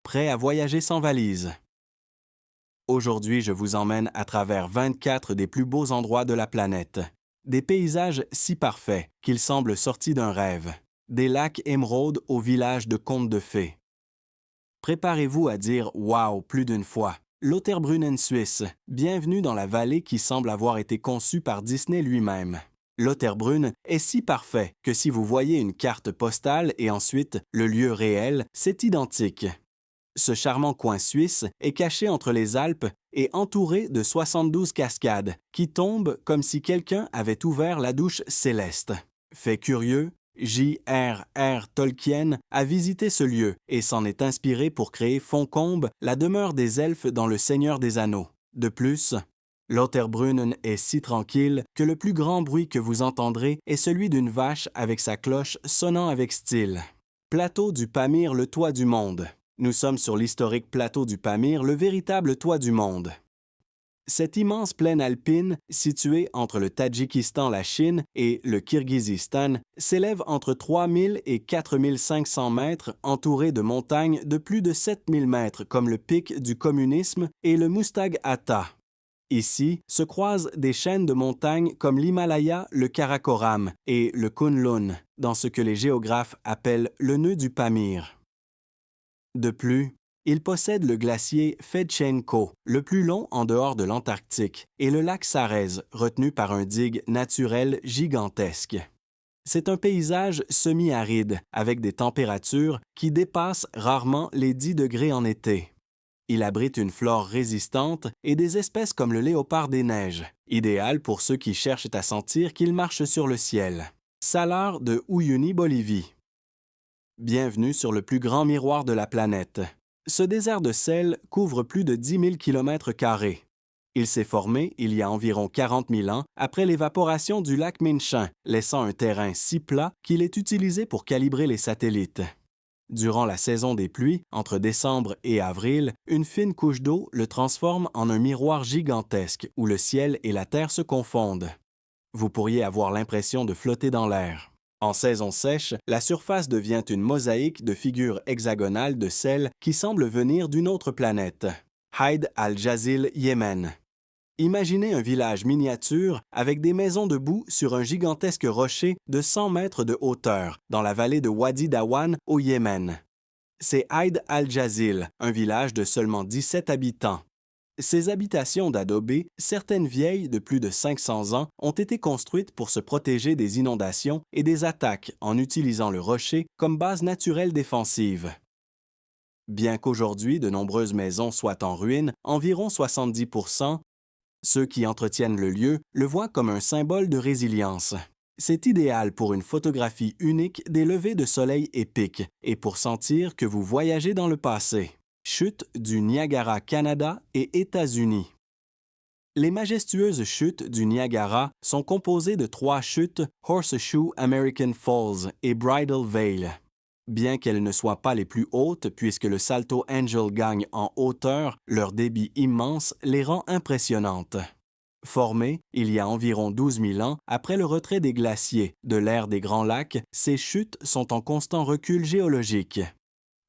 prêt à voyager sans valise. Aujourd'hui, je vous emmène à travers 24 des plus beaux endroits de la planète. Des paysages si parfaits qu'ils semblent sortis d'un rêve. Des lacs émeraudes au village de contes de fées. Préparez-vous à dire « Wow » plus d'une fois. Lauterbrunnen, Suisse. Bienvenue dans la vallée qui semble avoir été conçue par Disney lui-même. Lauterbrunnen est si parfait que si vous voyez une carte postale et ensuite le lieu réel, c'est identique. Ce charmant coin suisse est caché entre les Alpes et entouré de 72 cascades qui tombent comme si quelqu'un avait ouvert la douche céleste. Fait curieux, J.R.R. Tolkien a visité ce lieu et s'en est inspiré pour créer Fontcombe, la demeure des elfes dans Le Seigneur des Anneaux. De plus, Lauterbrunnen est si tranquille que le plus grand bruit que vous entendrez est celui d'une vache avec sa cloche sonnant avec style. Plateau du Pamir, le toit du monde. Nous sommes sur l'historique plateau du Pamir, le véritable toit du monde. Cette immense plaine alpine, située entre le Tadjikistan, la Chine et le Kirghizistan, s'élève entre 3000 et 4500 mètres, entourée de montagnes de plus de 7000 mètres comme le pic du communisme et le Mustag Hatta. Ici se croisent des chaînes de montagnes comme l'Himalaya, le Karakoram et le Kunlun, dans ce que les géographes appellent le nœud du Pamir. De plus, il possède le glacier Fedtchenko, le plus long en dehors de l'Antarctique, et le lac Sarez, retenu par un digue naturel gigantesque. C'est un paysage semi-aride, avec des températures qui dépassent rarement les 10 degrés en été. Il abrite une flore résistante et des espèces comme le léopard des neiges, idéal pour ceux qui cherchent à sentir qu'ils marchent sur le ciel. Salar de Uyuni, Bolivie. Bienvenue sur le plus grand miroir de la planète. Ce désert de sel couvre plus de 10 000 km². Il s'est formé il y a environ 40 000 ans après l'évaporation du lac Minshin, laissant un terrain si plat qu'il est utilisé pour calibrer les satellites. Durant la saison des pluies, entre décembre et avril, une fine couche d'eau le transforme en un miroir gigantesque où le ciel et la terre se confondent. Vous pourriez avoir l'impression de flotter dans l'air. En saison sèche, la surface devient une mosaïque de figures hexagonales de sel qui semblent venir d'une autre planète. Haïd al-Jazil, Yémen. Imaginez un village miniature avec des maisons debout sur un gigantesque rocher de 100 mètres de hauteur dans la vallée de Wadi Dawan au Yémen. C'est Haïd al-Jazil, un village de seulement 17 habitants. Ces habitations d'adobe, certaines vieilles de plus de 500 ans, ont été construites pour se protéger des inondations et des attaques en utilisant le rocher comme base naturelle défensive. Bien qu'aujourd'hui de nombreuses maisons soient en ruine, environ 70%, ceux qui entretiennent le lieu le voient comme un symbole de résilience. C'est idéal pour une photographie unique des levées de soleil épiques et pour sentir que vous voyagez dans le passé. Chutes du Niagara, Canada et États-Unis. Les majestueuses chutes du Niagara sont composées de 3 chutes Horseshoe American Falls et Bridal Veil. Bien qu'elles ne soient pas les plus hautes puisque le Salto Angel gagne en hauteur, leur débit immense les rend impressionnantes. Formées il y a environ 12 000 ans après le retrait des glaciers de l'ère des Grands Lacs, ces chutes sont en constant recul géologique.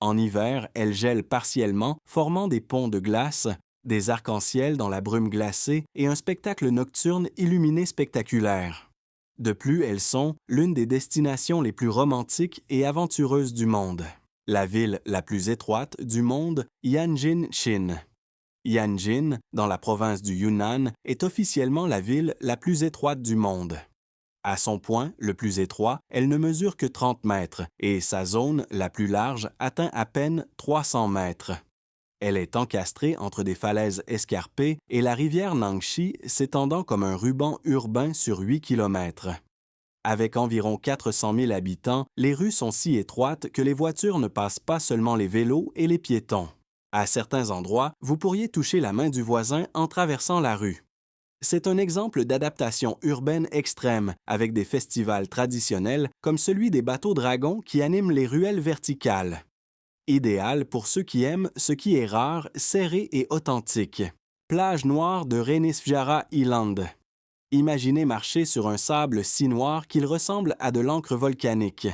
En hiver, elles gèlent partiellement, formant des ponts de glace, des arcs-en-ciel dans la brume glacée et un spectacle nocturne illuminé spectaculaire. De plus, elles sont l'une des destinations les plus romantiques et aventureuses du monde. La ville la plus étroite du monde, Yanjin, Chine. Yanjin, dans la province du Yunnan, est officiellement la ville la plus étroite du monde. À son point, le plus étroit, elle ne mesure que 30 mètres et sa zone, la plus large, atteint à peine 300 mètres. Elle est encastrée entre des falaises escarpées et la rivière Nangshi s'étendant comme un ruban urbain sur 8 kilomètres. Avec environ 400 000 habitants, les rues sont si étroites que les voitures ne passent pas seulement les vélos et les piétons. À certains endroits, vous pourriez toucher la main du voisin en traversant la rue. C'est un exemple d'adaptation urbaine extrême, avec des festivals traditionnels comme celui des bateaux dragons qui animent les ruelles verticales. Idéal pour ceux qui aiment ce qui est rare, serré et authentique. Plage noire de Reynisfjara Island. Imaginez marcher sur un sable si noir qu'il ressemble à de l'encre volcanique.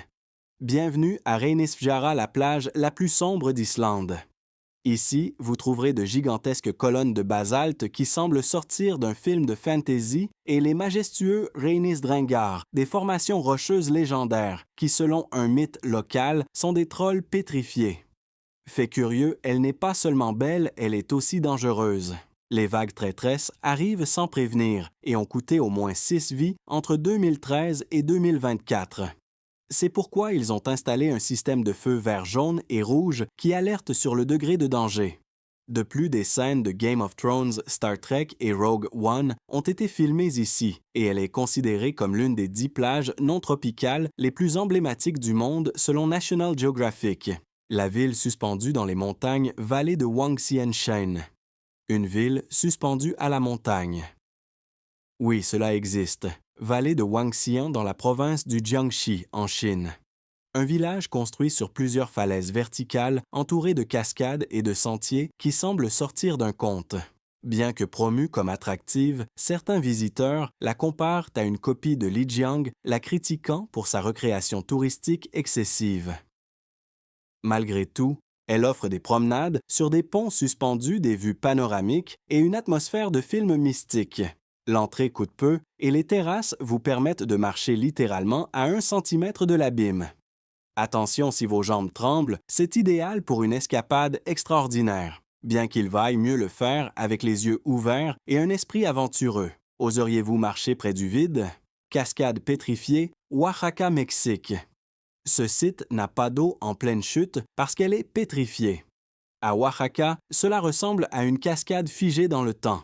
Bienvenue à Reynisfjara, la plage la plus sombre d'Islande. Ici, vous trouverez de gigantesques colonnes de basalte qui semblent sortir d'un film de fantasy et les majestueux Reynisdrangar, des formations rocheuses légendaires qui, selon un mythe local, sont des trolls pétrifiés. Fait curieux, elle n'est pas seulement belle, elle est aussi dangereuse. Les vagues traîtresses arrivent sans prévenir et ont coûté au moins 6 vies entre 2013 et 2024. C'est pourquoi ils ont installé un système de feu vert jaune et rouge qui alerte sur le degré de danger. De plus, des scènes de Game of Thrones, Star Trek et Rogue One ont été filmées ici, et elle est considérée comme l'une des 10 plages non tropicales les plus emblématiques du monde selon National Geographic. La ville suspendue dans les montagnes Vallée de Wangxianshan. Une ville suspendue à la montagne. Oui, cela existe. Vallée de Wangxian dans la province du Jiangxi, en Chine. Un village construit sur plusieurs falaises verticales entouré de cascades et de sentiers qui semblent sortir d'un conte. Bien que promue comme attractive, certains visiteurs la comparent à une copie de Lijiang, la critiquant pour sa recréation touristique excessive. Malgré tout, elle offre des promenades sur des ponts suspendus, des vues panoramiques et une atmosphère de film mystique. L'entrée coûte peu et les terrasses vous permettent de marcher littéralement à 1 centimètre de l'abîme. Attention si vos jambes tremblent, c'est idéal pour une escapade extraordinaire, bien qu'il vaille mieux le faire avec les yeux ouverts et un esprit aventureux. Oseriez-vous marcher près du vide? Cascade pétrifiée, Oaxaca, Mexique. Ce site n'a pas d'eau en pleine chute parce qu'elle est pétrifiée. À Oaxaca, cela ressemble à une cascade figée dans le temps.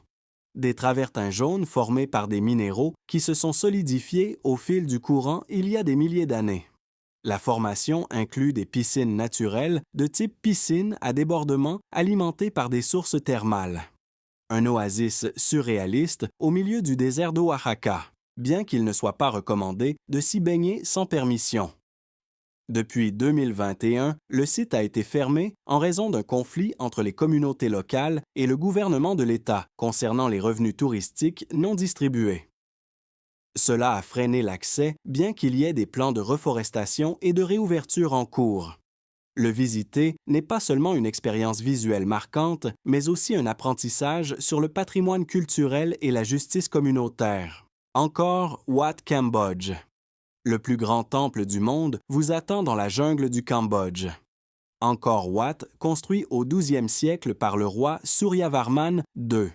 Des travertins jaunes formés par des minéraux qui se sont solidifiés au fil du courant il y a des milliers d'années. La formation inclut des piscines naturelles de type piscine à débordement alimentées par des sources thermales. Un oasis surréaliste au milieu du désert d'Oaxaca, bien qu'il ne soit pas recommandé de s'y baigner sans permission. Depuis 2021, le site a été fermé en raison d'un conflit entre les communautés locales et le gouvernement de l'État concernant les revenus touristiques non distribués. Cela a freiné l'accès, bien qu'il y ait des plans de reforestation et de réouverture en cours. Le visiter n'est pas seulement une expérience visuelle marquante, mais aussi un apprentissage sur le patrimoine culturel et la justice communautaire. Encore Wat Cambodge. Le plus grand temple du monde vous attend dans la jungle du Cambodge. Angkor Wat, construit au 12e siècle par le roi Suryavarman II.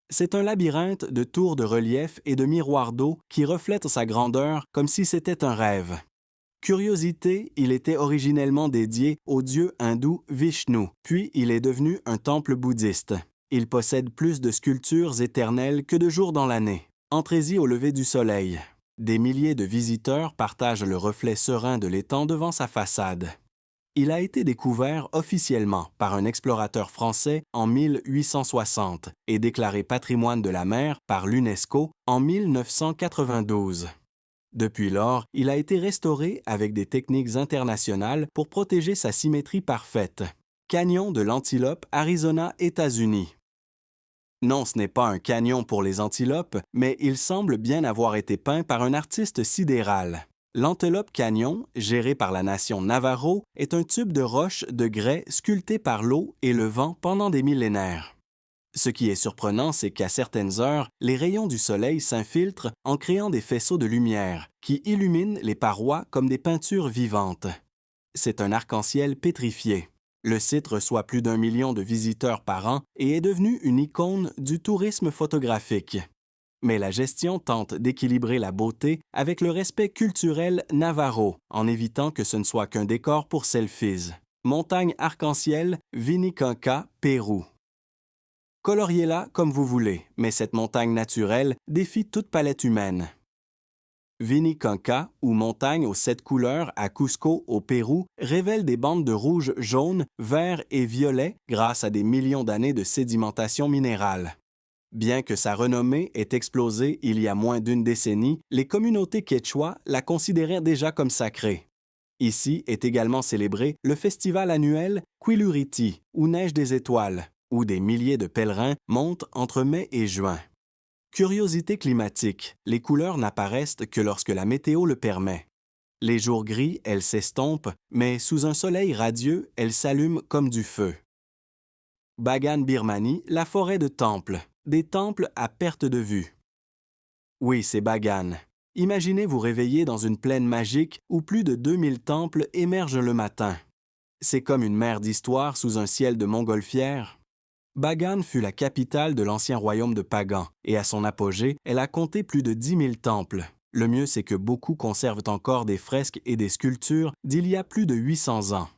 C'est un labyrinthe de tours de relief et de miroirs d'eau qui reflètent sa grandeur comme si c'était un rêve. Curiosité, il était originellement dédié au dieu hindou Vishnu, puis il est devenu un temple bouddhiste. Il possède plus de sculptures éternelles que de jours dans l'année. Entrez-y au lever du soleil. Des milliers de visiteurs partagent le reflet serein de l'étang devant sa façade. Il a été découvert officiellement par un explorateur français en 1860 et déclaré patrimoine de la mer par l'UNESCO en 1992. Depuis lors, il a été restauré avec des techniques internationales pour protéger sa symétrie parfaite. Canyon de l'Antilope, Arizona, États-Unis. Non, ce n'est pas un canyon pour les antilopes, mais il semble bien avoir été peint par un artiste sidéral. L'Antelope Canyon, géré par la nation Navajo, est un tube de roche de grès sculpté par l'eau et le vent pendant des millénaires. Ce qui est surprenant, c'est qu'à certaines heures, les rayons du soleil s'infiltrent en créant des faisceaux de lumière qui illuminent les parois comme des peintures vivantes. C'est un arc-en-ciel pétrifié. Le site reçoit plus d'1 million de visiteurs par an et est devenu une icône du tourisme photographique. Mais la gestion tente d'équilibrer la beauté avec le respect culturel navajo, en évitant que ce ne soit qu'un décor pour selfies. Montagne arc-en-ciel, Vinicanca, Pérou. Coloriez-la comme vous voulez, mais cette montagne naturelle défie toute palette humaine. Vinicanca, ou montagne aux 7 couleurs à Cusco, au Pérou, révèle des bandes de rouge, jaune, vert et violet grâce à des millions d'années de sédimentation minérale. Bien que sa renommée ait explosé il y a moins d'1 décennie, les communautés quechua la considéraient déjà comme sacrée. Ici est également célébré le festival annuel Quiluriti, ou Neige des étoiles, où des milliers de pèlerins montent entre mai et juin. Curiosité climatique, les couleurs n'apparaissent que lorsque la météo le permet. Les jours gris, elles s'estompent, mais sous un soleil radieux, elles s'allument comme du feu. Bagan Birmanie, la forêt de temples. Des temples à perte de vue. Oui, c'est Bagan. Imaginez vous réveiller dans une plaine magique où plus de 2000 temples émergent le matin. C'est comme une mer d'histoire sous un ciel de montgolfière. Bagan fut la capitale de l'ancien royaume de Pagan, et à son apogée, elle a compté plus de 10 000 temples. Le mieux, c'est que beaucoup conservent encore des fresques et des sculptures d'il y a plus de 800 ans.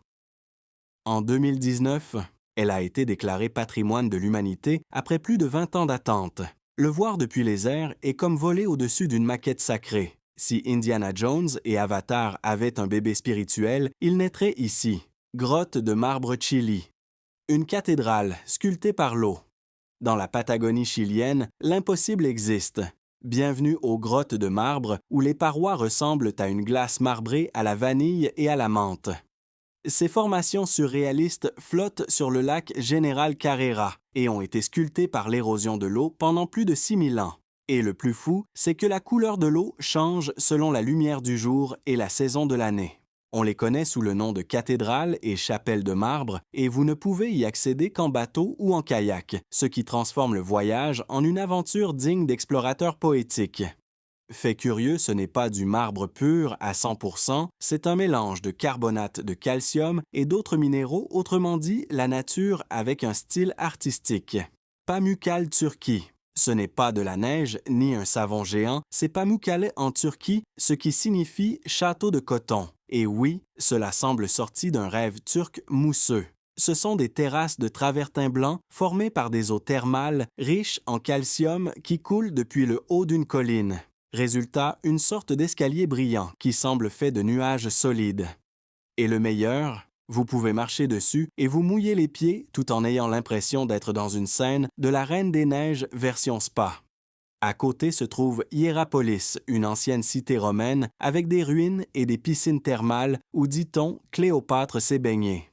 En 2019, elle a été déclarée patrimoine de l'humanité après plus de 20 ans d'attente. Le voir depuis les airs est comme voler au-dessus d'une maquette sacrée. Si Indiana Jones et Avatar avaient un bébé spirituel, il naîtrait ici. Grotte de marbre Chili. Une cathédrale sculptée par l'eau. Dans la Patagonie chilienne, l'impossible existe. Bienvenue aux grottes de marbre où les parois ressemblent à une glace marbrée à la vanille et à la menthe. Ces formations surréalistes flottent sur le lac General Carrera et ont été sculptées par l'érosion de l'eau pendant plus de 6000 ans. Et le plus fou, c'est que la couleur de l'eau change selon la lumière du jour et la saison de l'année. On les connaît sous le nom de cathédrales et chapelles de marbre et vous ne pouvez y accéder qu'en bateau ou en kayak, ce qui transforme le voyage en une aventure digne d'explorateurs poétiques. Fait curieux, ce n'est pas du marbre pur à 100%, c'est un mélange de carbonate de calcium et d'autres minéraux, autrement dit, la nature avec un style artistique. Pamukkale Turquie. Ce n'est pas de la neige ni un savon géant, c'est Pamukkale en Turquie, ce qui signifie château de coton. Et oui, cela semble sorti d'un rêve turc mousseux. Ce sont des terrasses de travertin blanc formées par des eaux thermales riches en calcium qui coulent depuis le haut d'une colline. Résultat, une sorte d'escalier brillant qui semble fait de nuages solides. Et le meilleur, vous pouvez marcher dessus et vous mouiller les pieds tout en ayant l'impression d'être dans une scène de la Reine des Neiges version spa. À côté se trouve Hiérapolis, une ancienne cité romaine avec des ruines et des piscines thermales où, dit-on, Cléopâtre s'est baignée.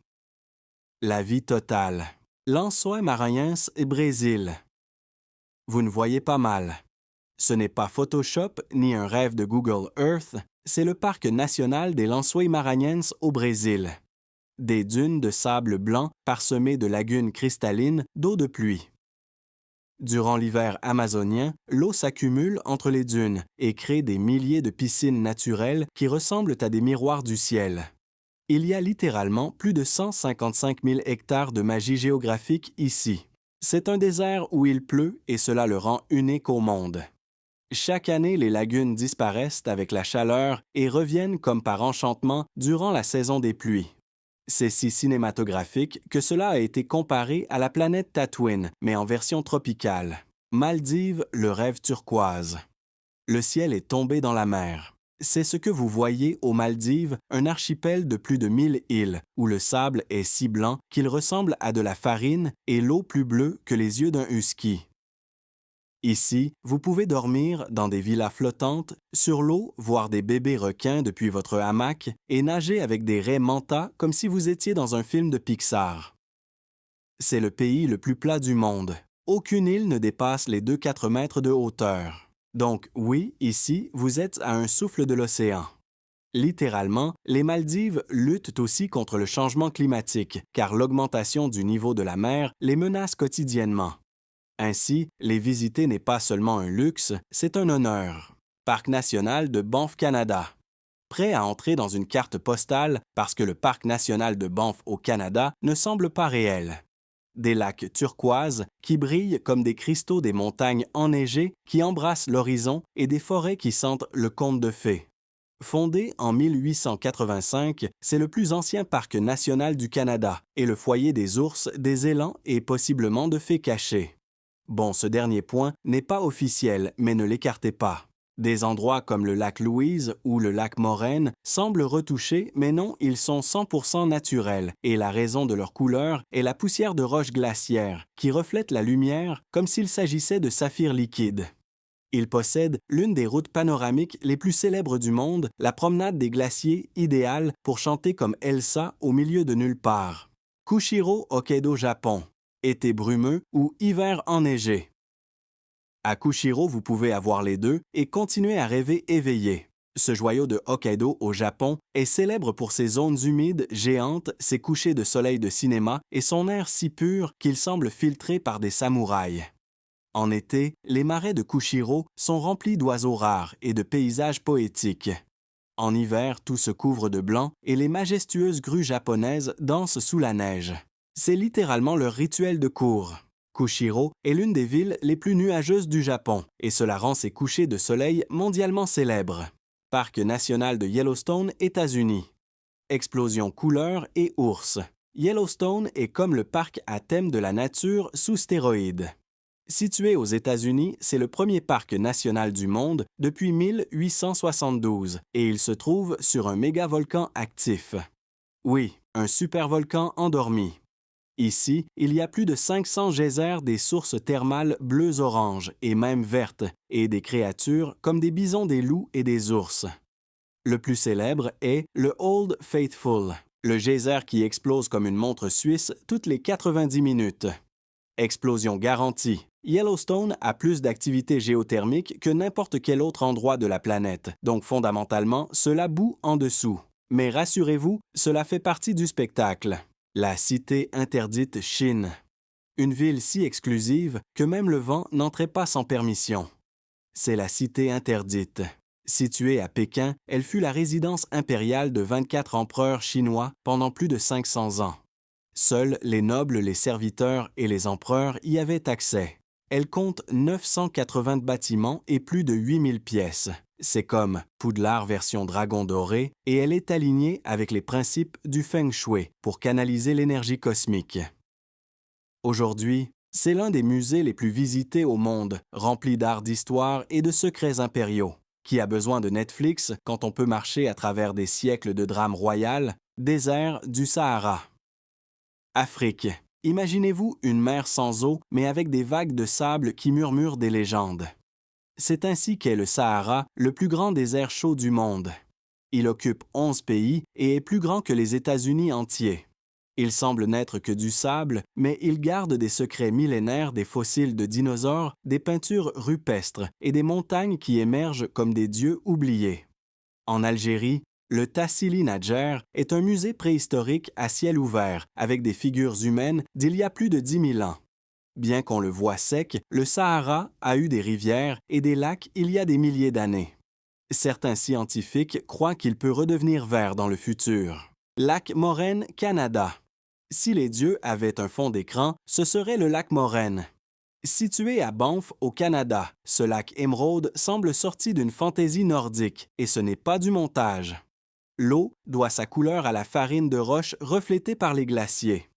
La vie totale. Lençóis Maranhães et Brésil. Vous ne voyez pas mal. Ce n'est pas Photoshop ni un rêve de Google Earth, c'est le parc national des Lençóis Maranhães au Brésil. Des dunes de sable blanc parsemées de lagunes cristallines d'eau de pluie. Durant l'hiver amazonien, l'eau s'accumule entre les dunes et crée des milliers de piscines naturelles qui ressemblent à des miroirs du ciel. Il y a littéralement plus de 155 000 hectares de magie géographique ici. C'est un désert où il pleut et cela le rend unique au monde. Chaque année, les lagunes disparaissent avec la chaleur et reviennent comme par enchantement durant la saison des pluies. C'est si cinématographique que cela a été comparé à la planète Tatooine, mais en version tropicale. Maldives, le rêve turquoise. Le ciel est tombé dans la mer. C'est ce que vous voyez aux Maldives, un archipel de plus de 1000 îles, où le sable est si blanc qu'il ressemble à de la farine et l'eau plus bleue que les yeux d'un husky. Ici, vous pouvez dormir dans des villas flottantes, sur l'eau, voir des bébés requins depuis votre hamac et nager avec des raies manta comme si vous étiez dans un film de Pixar. C'est le pays le plus plat du monde. Aucune île ne dépasse les 2-4 mètres de hauteur. Donc oui, ici, vous êtes à un souffle de l'océan. Littéralement, les Maldives luttent aussi contre le changement climatique, car l'augmentation du niveau de la mer les menace quotidiennement. Ainsi, les visiter n'est pas seulement un luxe, c'est un honneur. Parc national de Banff Canada. Prêt à entrer dans une carte postale parce que le Parc national de Banff au Canada ne semble pas réel. Des lacs turquoises qui brillent comme des cristaux des montagnes enneigées qui embrassent l'horizon et des forêts qui sentent le conte de fées. Fondé en 1885, c'est le plus ancien parc national du Canada et le foyer des ours, des élans et possiblement de fées cachées. Bon, ce dernier point n'est pas officiel, mais ne l'écartez pas. Des endroits comme le lac Louise ou le lac Moraine semblent retouchés, mais non, ils sont 100% naturels, et la raison de leur couleur est la poussière de roches glaciaires, qui reflète la lumière comme s'il s'agissait de saphirs liquides. Ils possèdent l'une des routes panoramiques les plus célèbres du monde, la promenade des glaciers, idéale pour chanter comme Elsa au milieu de nulle part. Kushiro Hokkaido, Japon. Été brumeux ou hiver enneigé. À Kushiro, vous pouvez avoir les deux et continuer à rêver éveillé. Ce joyau de Hokkaido au Japon est célèbre pour ses zones humides géantes, ses couchers de soleil de cinéma et son air si pur qu'il semble filtré par des samouraïs. En été, les marais de Kushiro sont remplis d'oiseaux rares et de paysages poétiques. En hiver, tout se couvre de blanc et les majestueuses grues japonaises dansent sous la neige. C'est littéralement leur rituel de cour. Kushiro est l'une des villes les plus nuageuses du Japon et cela rend ses couchers de soleil mondialement célèbres. Parc national de Yellowstone, États-Unis. Explosion couleurs et ours. Yellowstone est comme le parc à thème de la nature sous stéroïdes. Situé aux États-Unis, c'est le premier parc national du monde depuis 1872 et il se trouve sur un mégavolcan actif. Oui, un supervolcan endormi. Ici, il y a plus de 500 geysers des sources thermales bleues-oranges et même vertes, et des créatures comme des bisons, des loups et des ours. Le plus célèbre est le Old Faithful, le geyser qui explose comme une montre suisse toutes les 90 minutes. Explosion garantie. Yellowstone a plus d'activité géothermique que n'importe quel autre endroit de la planète, donc fondamentalement, cela bout en dessous. Mais rassurez-vous, cela fait partie du spectacle. La cité interdite Chine. Une ville si exclusive que même le vent n'entrait pas sans permission. C'est la cité interdite. Située à Pékin, elle fut la résidence impériale de 24 empereurs chinois pendant plus de 500 ans. Seuls les nobles, les serviteurs et les empereurs y avaient accès. Elle compte 980 bâtiments et plus de 8000 pièces. C'est comme Poudlard version dragon doré et elle est alignée avec les principes du Feng Shui pour canaliser l'énergie cosmique. Aujourd'hui, c'est l'un des musées les plus visités au monde, rempli d'art d'histoire et de secrets impériaux. Qui a besoin de Netflix quand on peut marcher à travers des siècles de drame royal, désert du Sahara? Afrique. Imaginez-vous une mer sans eau, mais avec des vagues de sable qui murmurent des légendes. C'est ainsi qu'est le Sahara, le plus grand désert chaud du monde. Il occupe 11 pays et est plus grand que les États-Unis entiers. Il semble n'être que du sable, mais il garde des secrets millénaires, des fossiles de dinosaures, des peintures rupestres et des montagnes qui émergent comme des dieux oubliés. En Algérie, le Tassili Nadjer est un musée préhistorique à ciel ouvert avec des figures humaines d'il y a plus de 10 000 ans. Bien qu'on le voie sec, le Sahara a eu des rivières et des lacs il y a des milliers d'années. Certains scientifiques croient qu'il peut redevenir vert dans le futur. Lac Moraine, Canada. Si les dieux avaient un fond d'écran, ce serait le lac Moraine. Situé à Banff, au Canada, ce lac émeraude semble sorti d'une fantaisie nordique, et ce n'est pas du montage. L'eau doit sa couleur à la farine de roche reflétée par les glaciers.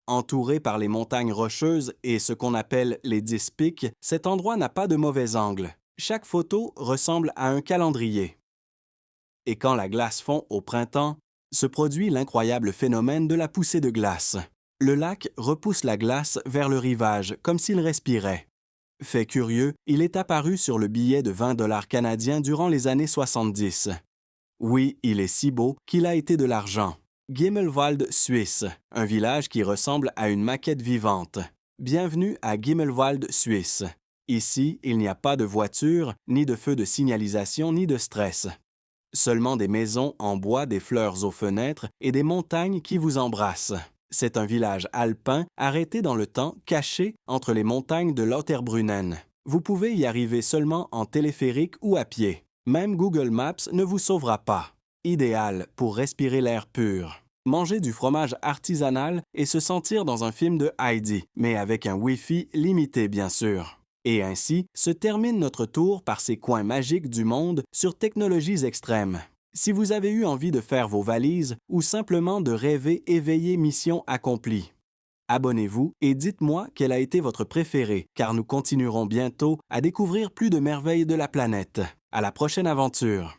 Entouré par les montagnes rocheuses et ce qu'on appelle les 10 pics, cet endroit n'a pas de mauvais angle. Chaque photo ressemble à un calendrier. Et quand la glace fond au printemps, se produit l'incroyable phénomène de la poussée de glace. Le lac repousse la glace vers le rivage comme s'il respirait. Fait curieux, il est apparu sur le billet de 20 $ canadiens durant les années 70. Oui, il est si beau qu'il a été de l'argent. Gimmelwald, Suisse, un village qui ressemble à une maquette vivante. Bienvenue à Gimmelwald, Suisse. Ici, il n'y a pas de voiture, ni de feu de signalisation, ni de stress. Seulement des maisons en bois, des fleurs aux fenêtres et des montagnes qui vous embrassent. C'est un village alpin arrêté dans le temps, caché entre les montagnes de Lauterbrunnen. Vous pouvez y arriver seulement en téléphérique ou à pied. Même Google Maps ne vous sauvera pas. Idéal pour respirer l'air pur. Manger du fromage artisanal et se sentir dans un film de Heidi, mais avec un Wi-Fi limité bien sûr. Et ainsi se termine notre tour par ces coins magiques du monde sur technologies extrêmes. Si vous avez eu envie de faire vos valises ou simplement de rêver éveillé mission accomplie, abonnez-vous et dites-moi quelle a été votre préférée, car nous continuerons bientôt à découvrir plus de merveilles de la planète. À la prochaine aventure!